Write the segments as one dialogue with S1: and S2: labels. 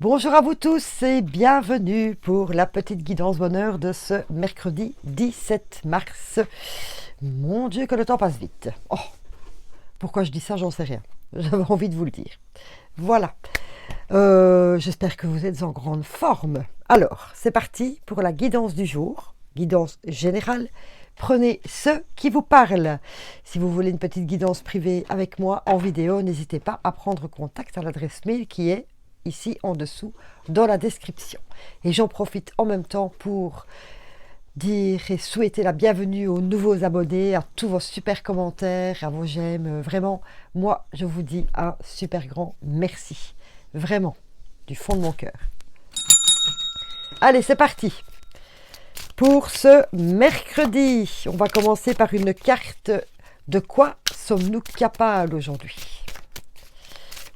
S1: Bonjour à vous tous et bienvenue pour la petite guidance bonheur de ce mercredi 17 mars. Mon Dieu, que le temps passe vite. Oh, pourquoi je dis ça, j'en sais rien. J'avais envie de vous le dire. Voilà. J'espère que vous êtes en grande forme. Alors, c'est parti pour la guidance du jour. Guidance générale. Prenez ce qui vous parle. Si vous voulez une petite guidance privée avec moi en vidéo, n'hésitez pas à prendre contact à l'adresse mail qui est ici en dessous dans la description. Et j'en profite en même temps pour dire et souhaiter la bienvenue aux nouveaux abonnés, à tous vos super commentaires, à vos j'aime. Vraiment, moi, je vous dis un super grand merci. Vraiment, du fond de mon cœur. Allez, c'est parti. Pour ce mercredi, on va commencer par une carte. De quoi sommes-nous capables aujourd'hui?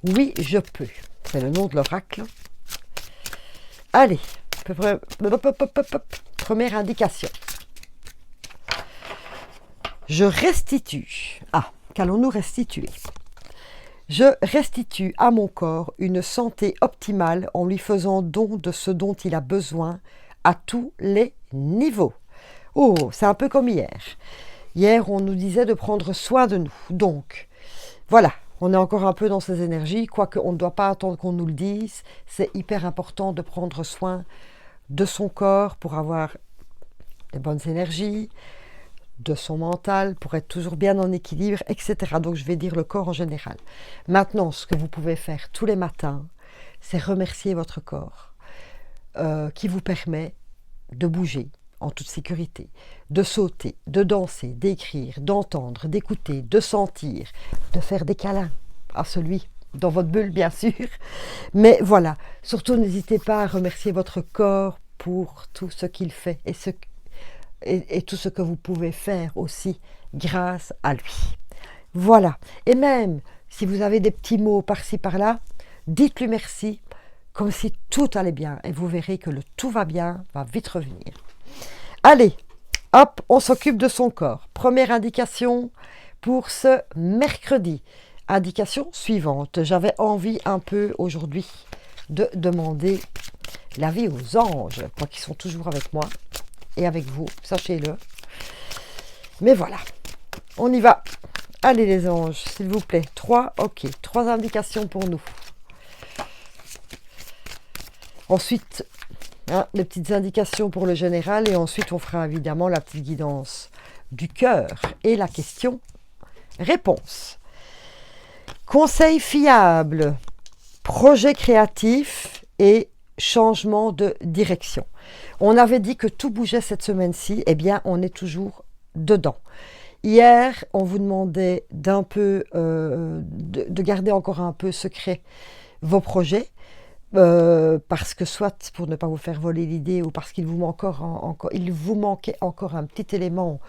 S1: Oui, je peux. C'est le nom de l'oracle. Allez, première indication. Je restitue. Ah, qu'allons-nous restituer? Je restitue à mon corps une santé optimale en lui faisant don de ce dont il a besoin à tous les niveaux. Oh, c'est un peu comme hier. Hier, on nous disait de prendre soin de nous. Donc, voilà. On est encore un peu dans ces énergies, quoique on ne doit pas attendre qu'on nous le dise. C'est hyper important de prendre soin de son corps pour avoir des bonnes énergies, de son mental, pour être toujours bien en équilibre, etc. Donc je vais dire le corps en général. Maintenant, ce que vous pouvez faire tous les matins, c'est remercier votre corps qui vous permet de bouger en toute sécurité, de sauter, de danser, d'écrire, d'entendre, d'écouter, de sentir, de faire des câlins à celui dans votre bulle, bien sûr. Mais voilà, surtout n'hésitez pas à remercier votre corps pour tout ce qu'il fait et tout ce que vous pouvez faire aussi grâce à lui. Voilà, et même si vous avez des petits mots par-ci par-là, dites-lui merci comme si tout allait bien et vous verrez que le tout va bien va vite revenir. Allez, hop, on s'occupe de son corps. Première indication pour ce mercredi. Indication suivante. J'avais envie un peu aujourd'hui de demander l'avis aux anges, quoi qu'ils sont toujours avec moi et avec vous, sachez-le. Mais voilà, on y va. Allez les anges, s'il vous plaît. 3 indications pour nous. Ensuite, les petites indications pour le général et ensuite on fera évidemment la petite guidance du cœur et la question-réponse. Conseil fiable, projet créatif et changement de direction. On avait dit que tout bougeait cette semaine-ci, eh bien on est toujours dedans. Hier, on vous demandait d'un peu de garder encore un peu secret vos projets. Parce que soit pour ne pas vous faire voler l'idée ou parce qu'il vous manquait encore un petit élément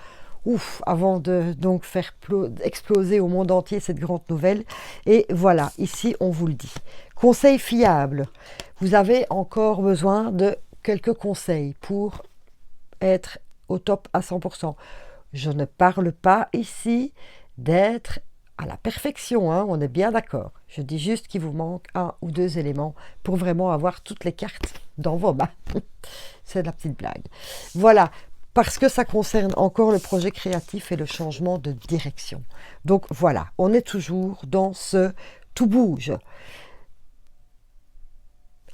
S1: avant de donc faire exploser au monde entier cette grande nouvelle. Et voilà, ici on vous le dit. Conseil fiable. Vous avez encore besoin de quelques conseils pour être au top à 100%. Je ne parle pas ici d'être à la perfection, hein, on est bien d'accord. Je dis juste qu'il vous manque 1 ou 2 éléments pour vraiment avoir toutes les cartes dans vos mains. C'est de la petite blague. Voilà, parce que ça concerne encore le projet créatif et le changement de direction. Donc voilà, on est toujours dans ce tout bouge.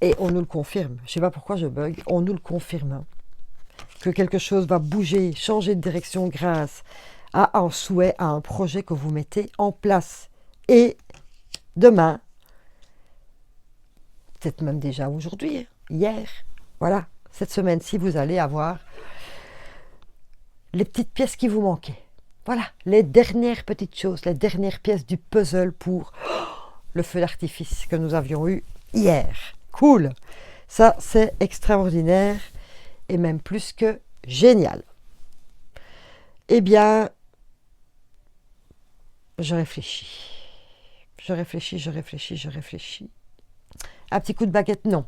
S1: Et on nous le confirme. Je ne sais pas pourquoi je bug, on nous le confirme. Hein, que quelque chose va bouger, changer de direction grâce à un souhait, à un projet que vous mettez en place. Et demain, peut-être même déjà aujourd'hui, hier, voilà, cette semaine-ci, vous allez avoir les petites pièces qui vous manquaient. Voilà, les dernières petites choses, les dernières pièces du puzzle pour le feu d'artifice que nous avions eu hier. Cool! Ça, c'est extraordinaire et même plus que génial. Eh bien, je réfléchis. Un petit coup de baguette, non.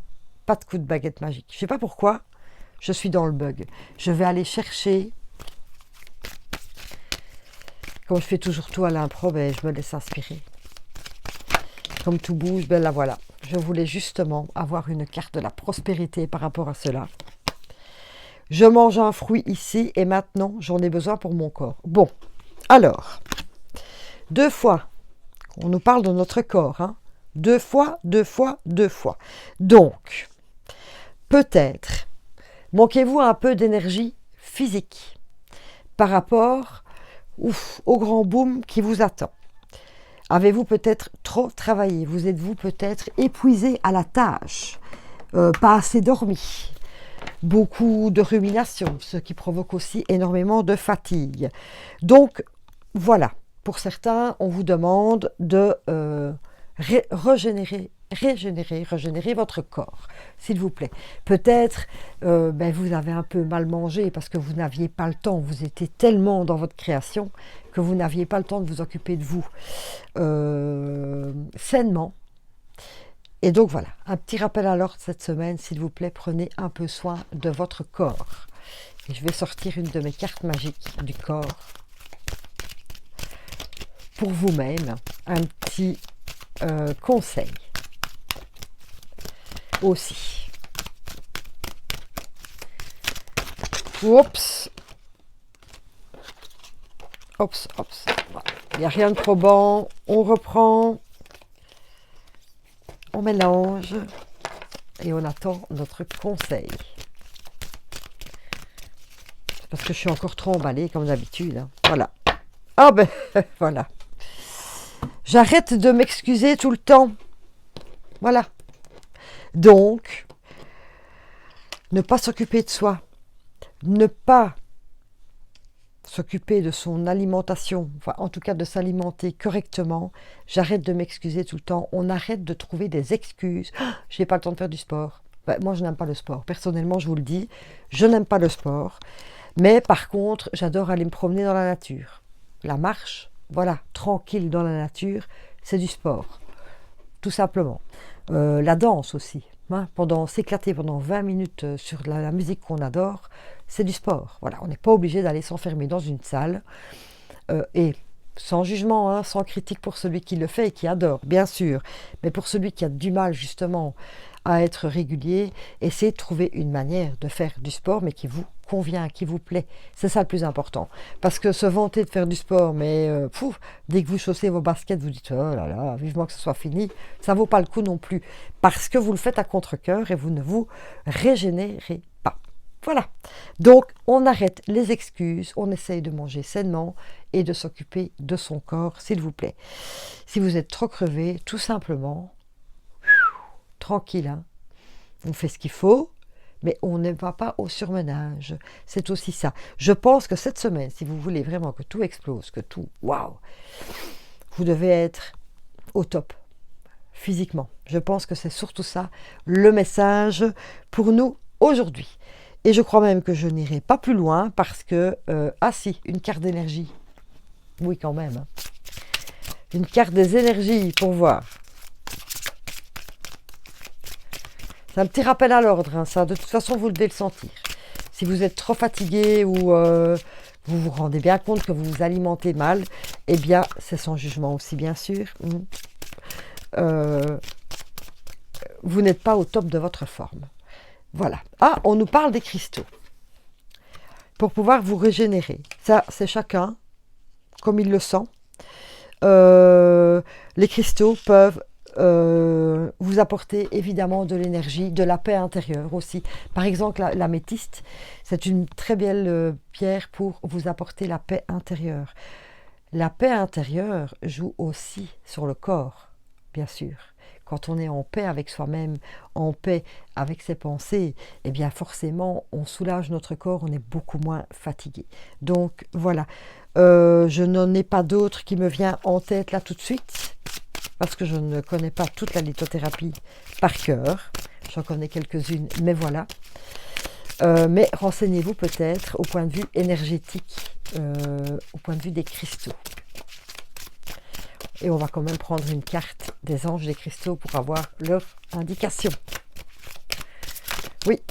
S1: Pas de coup de baguette magique. Je ne sais pas pourquoi, je suis dans le bug. Je vais aller chercher. Comme je fais toujours tout à l'impro, je me laisse inspirer. Comme tout bouge, la voilà. Je voulais justement avoir une carte de la prospérité par rapport à cela. Je mange un fruit ici et maintenant, j'en ai besoin pour mon corps. Bon, alors, 2 fois, on nous parle de notre corps, hein. 2 fois, 2 fois, 2 fois. Donc, peut-être, manquez-vous un peu d'énergie physique par rapport au grand boom qui vous attend. Avez-vous peut-être trop travaillé? Vous êtes-vous peut-être épuisé à la tâche? Pas assez dormi? Beaucoup de rumination, ce qui provoque aussi énormément de fatigue. Donc, voilà. Pour certains, on vous demande de régénérer votre corps, s'il vous plaît. Peut-être vous avez un peu mal mangé parce que vous n'aviez pas le temps, vous étiez tellement dans votre création que vous n'aviez pas le temps de vous occuper de vous sainement. Et donc voilà, un petit rappel à l'ordre cette semaine, s'il vous plaît, prenez un peu soin de votre corps. Et je vais sortir une de mes cartes magiques du corps pour vous-même, un petit conseil aussi. Oups. Oups, oups. Il n'y a rien de probant. On reprend. On mélange. Et on attend notre conseil. C'est parce que je suis encore trop emballée comme d'habitude. Hein. Voilà. Ah ben, voilà. J'arrête de m'excuser tout le temps. Voilà. Donc, ne pas s'occuper de soi, ne pas s'occuper de son alimentation, enfin en tout cas de s'alimenter correctement, j'arrête de m'excuser tout le temps, on arrête de trouver des excuses. Ah, je n'ai pas le temps de faire du sport. Ben, moi, je n'aime pas le sport. Personnellement, je vous le dis, je n'aime pas le sport. Mais par contre, j'adore aller me promener dans la nature. La marche, voilà, tranquille dans la nature, c'est du sport. Tout simplement. La danse aussi. Hein, s'éclater pendant 20 minutes sur la musique qu'on adore, c'est du sport. Voilà, on n'est pas obligé d'aller s'enfermer dans une salle. Et sans jugement, hein, sans critique pour celui qui le fait et qui adore, bien sûr. Mais pour celui qui a du mal justement à être régulier, essayez de trouver une manière de faire du sport, mais qui vous convient, qui vous plaît. C'est ça le plus important. Parce que se vanter de faire du sport, mais dès que vous chaussez vos baskets, vous dites « Oh là là, vivement que ce soit fini », ça ne vaut pas le coup non plus. Parce que vous le faites à contre-cœur et vous ne vous régénérez pas. Voilà. Donc, on arrête les excuses, on essaye de manger sainement et de s'occuper de son corps, s'il vous plaît. Si vous êtes trop crevé, tout simplement, tranquille, hein. On fait ce qu'il faut, mais on ne va pas au surmenage. C'est aussi ça. Je pense que cette semaine, si vous voulez vraiment que tout explose, que tout, waouh, vous devez être au top, physiquement. Je pense que c'est surtout ça, le message pour nous aujourd'hui. Et je crois même que je n'irai pas plus loin parce que, ah si, une carte d'énergie. Oui, quand même. Une carte des énergies pour voir. C'est un petit rappel à l'ordre, hein, ça. De toute façon, vous devez le sentir. Si vous êtes trop fatigué ou vous vous rendez bien compte que vous vous alimentez mal, eh bien, c'est sans jugement aussi, bien sûr. Vous n'êtes pas au top de votre forme. Voilà. Ah, on nous parle des cristaux. Pour pouvoir vous régénérer. Ça, c'est chacun, comme il le sent. Les cristaux peuvent vous apporter évidemment de l'énergie, de la paix intérieure aussi. Par exemple, l'améthyste, c'est une très belle pierre pour vous apporter la paix intérieure. La paix intérieure joue aussi sur le corps, bien sûr. Quand on est en paix avec soi-même, en paix avec ses pensées, eh bien forcément, on soulage notre corps, on est beaucoup moins fatigué. Donc voilà, je n'en ai pas d'autres qui me vient en tête là tout de suite, parce que je ne connais pas toute la lithothérapie par cœur. J'en connais quelques-unes, mais voilà. Mais renseignez-vous peut-être au point de vue énergétique, au point de vue des cristaux. Et on va quand même prendre une carte des anges des cristaux pour avoir leur indication. Oui.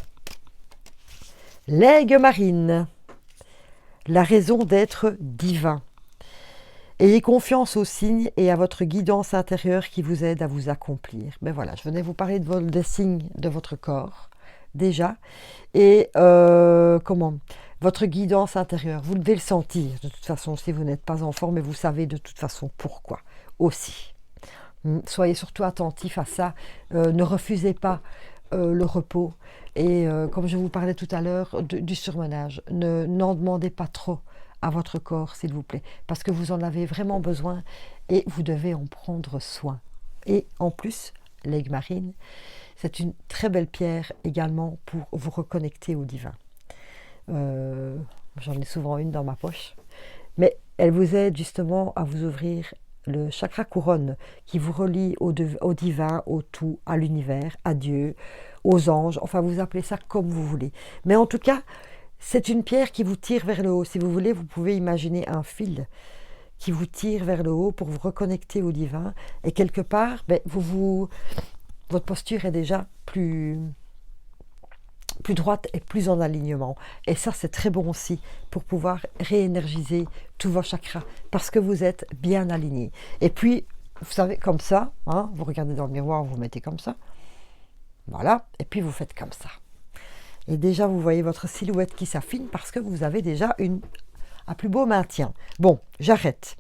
S1: L'aigle marine. La raison d'être divin. Ayez confiance aux signes et à votre guidance intérieure qui vous aide à vous accomplir. Ben voilà, je venais vous parler des signes de votre corps, déjà. Et votre guidance intérieure, vous devez le sentir de toute façon si vous n'êtes pas en forme, et vous savez de toute façon pourquoi aussi. Soyez surtout attentifs à ça, ne refusez pas le repos, et comme je vous parlais tout à l'heure du surmenage, n'en demandez pas trop à votre corps s'il vous plaît, parce que vous en avez vraiment besoin et vous devez en prendre soin. Et en plus, l'aigle marine, c'est une très belle pierre également pour vous reconnecter au divin. J'en ai souvent une dans ma poche, mais elle vous aide justement à vous ouvrir le chakra couronne qui vous relie au divin, au tout, à l'univers, à Dieu, aux anges, enfin vous appelez ça comme vous voulez. Mais en tout cas, c'est une pierre qui vous tire vers le haut. Si vous voulez, vous pouvez imaginer un fil qui vous tire vers le haut pour vous reconnecter au divin. Et quelque part, votre posture est déjà plus droite et plus en alignement. Et ça, c'est très bon aussi pour pouvoir réénergiser tous vos chakras parce que vous êtes bien alignés. Et puis, vous savez, comme ça, hein, vous regardez dans le miroir, vous mettez comme ça. Voilà. Et puis, vous faites comme ça. Et déjà, vous voyez votre silhouette qui s'affine parce que vous avez déjà un plus beau maintien. Bon, j'arrête.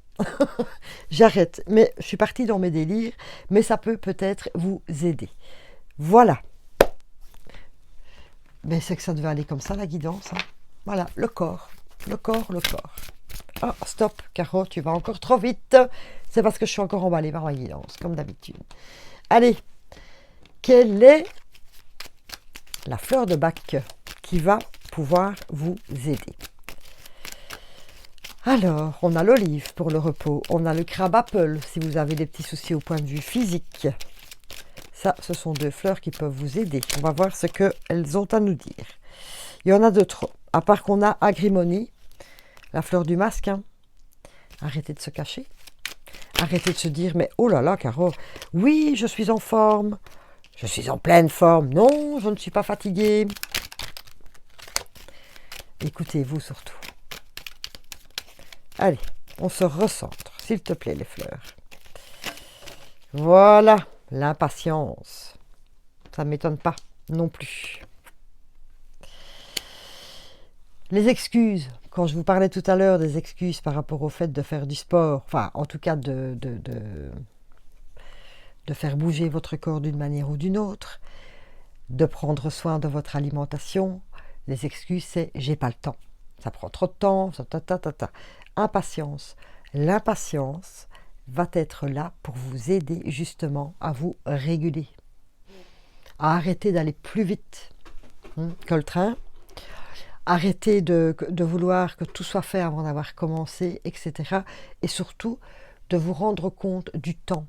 S1: J'arrête. Mais je suis partie dans mes délires, mais ça peut-être vous aider. Voilà. Mais c'est que ça devait aller comme ça, la guidance. Hein. Voilà, le corps. Le corps, le corps. Ah, stop, Caro, tu vas encore trop vite. C'est parce que je suis encore emballée par ma guidance, comme d'habitude. Allez, quelle est la fleur de bac qui va pouvoir vous aider? Alors, on a l'olive pour le repos. On a le crabe apple si vous avez des petits soucis au point de vue physique. Ça, ce sont deux fleurs qui peuvent vous aider. On va voir ce qu'elles ont à nous dire. Il y en a d'autres. À part qu'on a agrimonie, la fleur du masque. Hein. Arrêtez de se cacher. Arrêtez de se dire, mais oh là là, Caro, oui, je suis en forme. Je suis en pleine forme. Non, je ne suis pas fatiguée. Écoutez-vous surtout. Allez, on se recentre, s'il te plaît, les fleurs. Voilà. L'impatience, ça ne m'étonne pas non plus. Les excuses, quand je vous parlais tout à l'heure des excuses par rapport au fait de faire du sport, enfin en tout cas de faire bouger votre corps d'une manière ou d'une autre, de prendre soin de votre alimentation, les excuses c'est « j'ai pas le temps ». Ça prend trop de temps, Impatience. L'impatience va être là pour vous aider justement à vous réguler, à arrêter d'aller plus vite que le train, arrêter de vouloir que tout soit fait avant d'avoir commencé, etc. Et surtout, de vous rendre compte du temps,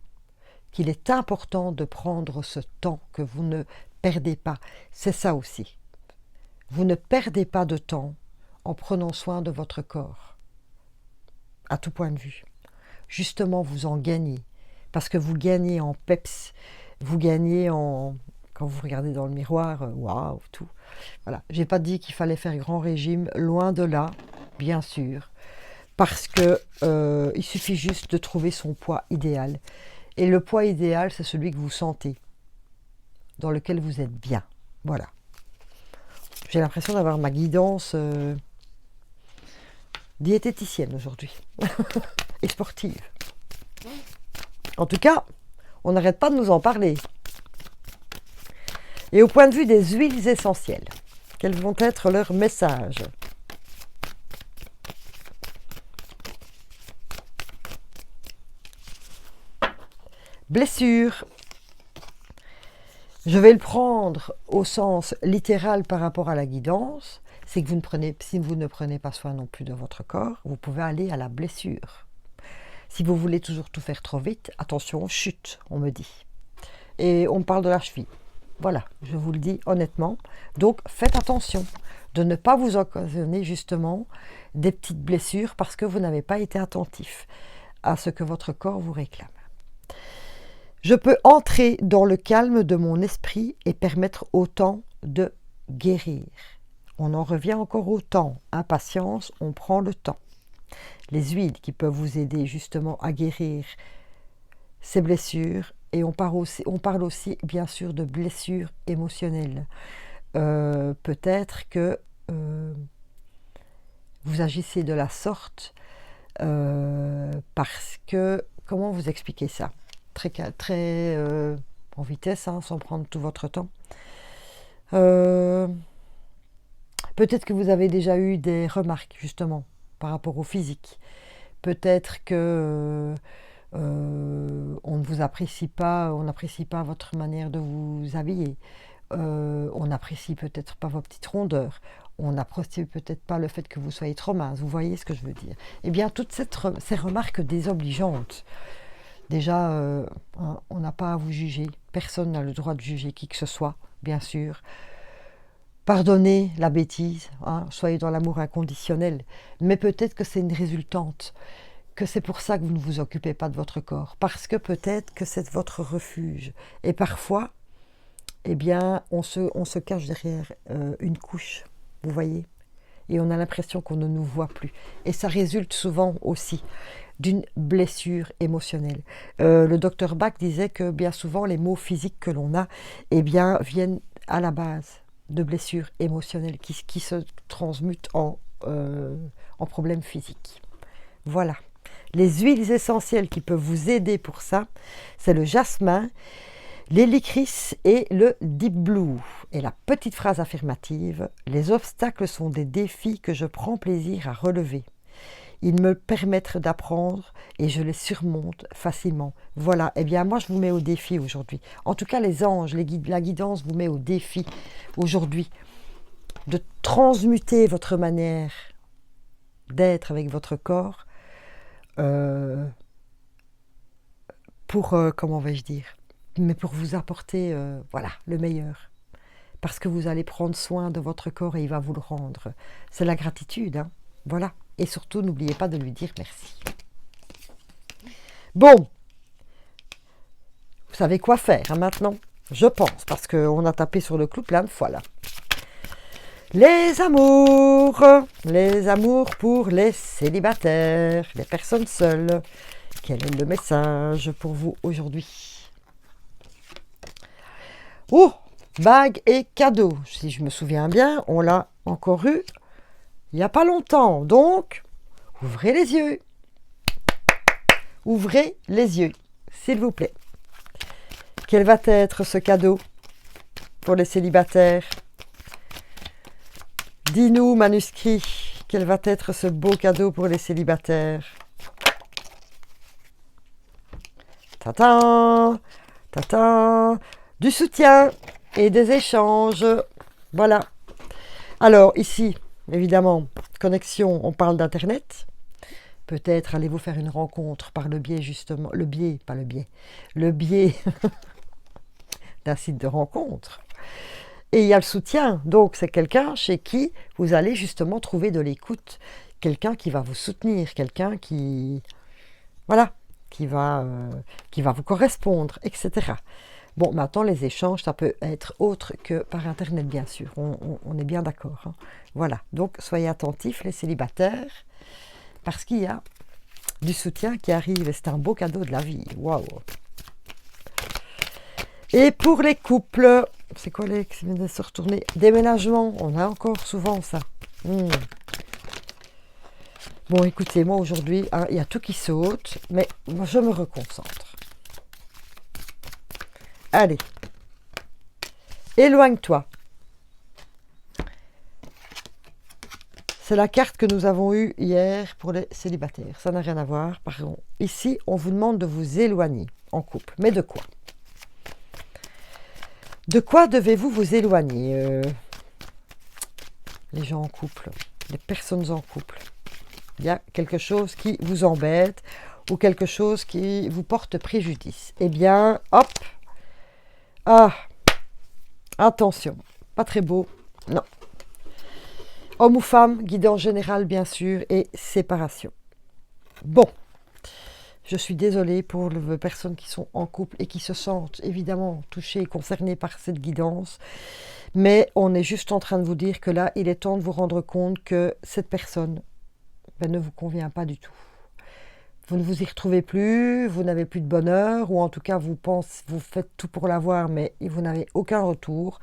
S1: qu'il est important de prendre ce temps, que vous ne perdez pas. C'est ça aussi. Vous ne perdez pas de temps en prenant soin de votre corps, à tout point de vue. Justement, vous en gagnez, parce que vous gagnez en peps, vous gagnez en... Quand vous regardez dans le miroir, waouh, tout. Voilà. Je n'ai pas dit qu'il fallait faire grand régime, loin de là, bien sûr, parce que il suffit juste de trouver son poids idéal. Et le poids idéal, c'est celui que vous sentez, dans lequel vous êtes bien. Voilà. J'ai l'impression d'avoir ma guidance diététicienne aujourd'hui. Et sportive. En tout cas, on n'arrête pas de nous en parler. Et au point de vue des huiles essentielles, quels vont être leurs messages? Blessure. Je vais le prendre au sens littéral par rapport à la guidance. C'est que si vous ne prenez pas soin non plus de votre corps, vous pouvez aller à la blessure. Si vous voulez toujours tout faire trop vite, attention, chute, on me dit. Et on me parle de la cheville. Voilà, je vous le dis honnêtement. Donc, faites attention de ne pas vous occasionner justement des petites blessures parce que vous n'avez pas été attentif à ce que votre corps vous réclame. Je peux entrer dans le calme de mon esprit et permettre au temps de guérir. On en revient encore au temps. Impatience, on prend le temps. Les huiles qui peuvent vous aider justement à guérir ces blessures. Et on parle aussi bien sûr de blessures émotionnelles. Peut-être que vous agissez de la sorte parce que, comment vous expliquer ça? Très en vitesse, hein, sans prendre tout votre temps. Peut-être que vous avez déjà eu des remarques justement par rapport au physique. Peut-être que on ne vous apprécie pas, on n'apprécie pas votre manière de vous habiller. On n'apprécie peut-être pas vos petites rondeurs. On n'apprécie peut-être pas le fait que vous soyez trop mince. Vous voyez ce que je veux dire? Eh bien, toutes ces remarques désobligeantes, déjà, on n'a pas à vous juger. Personne n'a le droit de juger qui que ce soit, bien sûr. Pardonnez la bêtise, hein, soyez dans l'amour inconditionnel. Mais peut-être que c'est une résultante, que c'est pour ça que vous ne vous occupez pas de votre corps. Parce que peut-être que c'est votre refuge. Et parfois, eh bien, on se cache derrière une couche, vous voyez, et on a l'impression qu'on ne nous voit plus. Et ça résulte souvent aussi d'une blessure émotionnelle. Le docteur Bach disait que bien souvent, les maux physiques que l'on a, eh bien, viennent à la base de blessures émotionnelles qui se transmutent en problèmes physiques. Voilà. Les huiles essentielles qui peuvent vous aider pour ça, c'est le jasmin, l'hélicris et le deep blue. Et la petite phrase affirmative: les obstacles sont des défis que je prends plaisir à relever. Ils me permettent d'apprendre et je les surmonte facilement. Voilà, eh bien moi je vous mets au défi aujourd'hui. En tout cas les anges, la guidance vous met au défi aujourd'hui de transmuter votre manière d'être avec votre corps pour, comment vais-je dire, mais pour vous apporter voilà, le meilleur. Parce que vous allez prendre soin de votre corps et il va vous le rendre. C'est la gratitude, hein, voilà. Et surtout, n'oubliez pas de lui dire merci. Bon, vous savez quoi faire hein, maintenant, je pense, parce qu'on a tapé sur le clou plein de fois là. Les amours pour les célibataires, les personnes seules. Quel est le message pour vous aujourd'hui? Oh, bague et cadeau. Si je me souviens bien, on l'a encore eu il n'y a pas longtemps. Donc, ouvrez les yeux. Ouvrez les yeux, s'il vous plaît. Quel va être ce cadeau pour les célibataires? Dis-nous, manuscrit, quel va être ce beau cadeau pour les célibataires? Tata, tata, du soutien et des échanges. Voilà. Alors ici, évidemment, connexion, on parle d'Internet. Peut-être allez-vous faire une rencontre par le biais justement, le biais d'un site de rencontre. Et il y a le soutien, donc c'est quelqu'un chez qui vous allez justement trouver de l'écoute, quelqu'un qui va vous soutenir, quelqu'un qui, voilà, qui va vous correspondre, etc. Bon, maintenant les échanges, ça peut être autre que par Internet, bien sûr, on est bien d'accord. Hein. Voilà, donc soyez attentifs les célibataires, parce qu'il y a du soutien qui arrive et c'est un beau cadeau de la vie. Waouh! Et pour les couples, c'est quoi les qui viennent de se retourner? Déménagement, on a encore souvent ça. Bon, écoutez, moi aujourd'hui, hein, il y a tout qui saute, mais moi je me reconcentre. Allez, éloigne-toi. C'est la carte que nous avons eue hier pour les célibataires. Ça n'a rien à voir. Pardon. Ici, on vous demande de vous éloigner en couple. Mais de quoi? De quoi devez-vous vous éloigner les gens en couple, les personnes en couple. Il y a quelque chose qui vous embête ou quelque chose qui vous porte préjudice. Eh bien, hop, attention, pas très beau, non. Homme ou femme, guidé en général bien sûr, et séparation. Bon, je suis désolée pour les personnes qui sont en couple et qui se sentent évidemment touchées et concernées par cette guidance, mais on est juste en train de vous dire que là, il est temps de vous rendre compte que cette personne, ben, ne vous convient pas du tout. Vous ne vous y retrouvez plus, vous n'avez plus de bonheur, ou en tout cas vous faites tout pour l'avoir, mais vous n'avez aucun retour.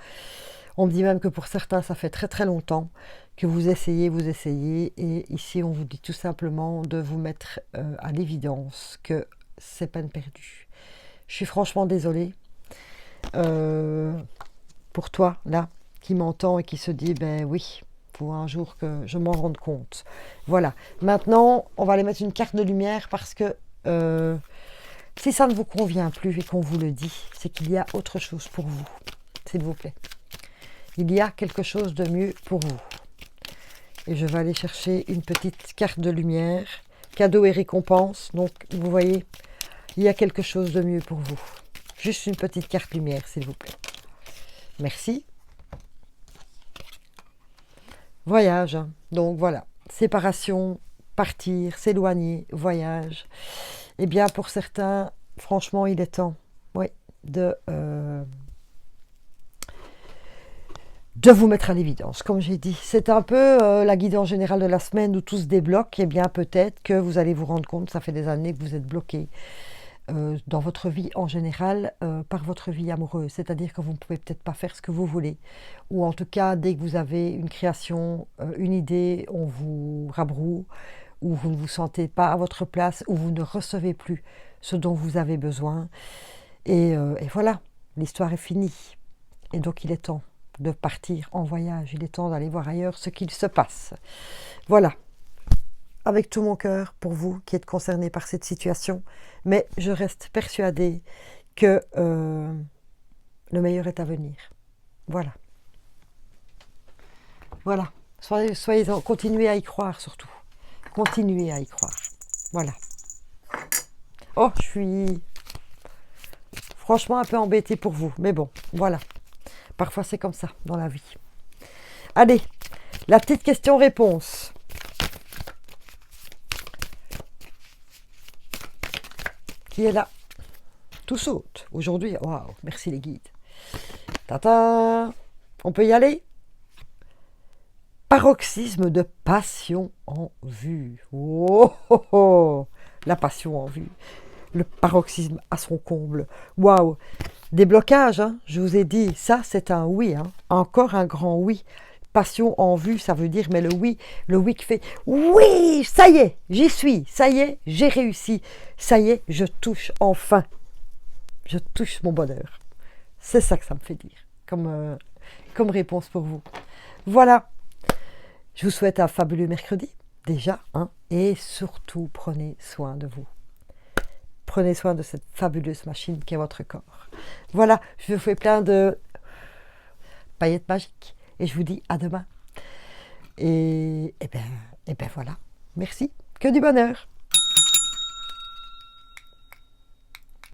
S1: On me dit même que pour certains, ça fait très très longtemps que vous essayez, et ici on vous dit tout simplement de vous mettre à l'évidence que c'est peine perdue. Je suis franchement désolée pour toi, là, qui m'entend et qui se dit, ben oui, faut un jour que je m'en rende compte. Voilà. Maintenant, on va aller mettre une carte de lumière parce que si ça ne vous convient plus et qu'on vous le dit, c'est qu'il y a autre chose pour vous, s'il vous plaît. Il y a quelque chose de mieux pour vous. Et je vais aller chercher une petite carte de lumière, cadeau et récompense. Donc, vous voyez, il y a quelque chose de mieux pour vous. Juste une petite carte lumière, s'il vous plaît. Merci. Voyage. Donc, voilà. Séparation, partir, s'éloigner, voyage. Eh bien, pour certains, franchement, il est temps, oui, de vous mettre à l'évidence, comme j'ai dit. C'est un peu la guidance générale de la semaine où tout se débloque. Eh bien, peut-être que vous allez vous rendre compte, ça fait des années que vous êtes bloqué dans votre vie en général, par votre vie amoureuse. C'est-à-dire que vous ne pouvez peut-être pas faire ce que vous voulez. Ou en tout cas, dès que vous avez une création, une idée, on vous rabroue, ou vous ne vous sentez pas à votre place, ou vous ne recevez plus ce dont vous avez besoin. Et voilà, l'histoire est finie. Et donc, il est temps de partir en voyage. Il est temps d'aller voir ailleurs ce qu'il se passe. Voilà. Avec tout mon cœur pour vous qui êtes concernés par cette situation. Mais je reste persuadée que le meilleur est à venir. Voilà. Voilà. Soyez-en, continuez à y croire surtout. Continuez à y croire. Voilà. Oh, je suis franchement un peu embêtée pour vous. Mais bon, voilà. Parfois, c'est comme ça dans la vie. Allez, la petite question-réponse. Qui est là? Tout saute. Aujourd'hui, waouh, merci les guides. Tata, on peut y aller? Paroxysme de passion en vue. Oh, oh, oh. La passion en vue. Le paroxysme à son comble. Waouh. Des blocages, hein, je vous ai dit, ça c'est un oui, hein, encore un grand oui. Passion en vue, ça veut dire, mais le oui qui fait oui, ça y est, j'y suis, ça y est, j'ai réussi, ça y est, je touche enfin, je touche mon bonheur. C'est ça que ça me fait dire, comme réponse pour vous. Voilà, je vous souhaite un fabuleux mercredi, déjà, hein, et surtout prenez soin de vous. Prenez soin de cette fabuleuse machine qui est votre corps. Voilà, je vous fais plein de paillettes magiques et je vous dis à demain. Et ben voilà, merci, que du bonheur.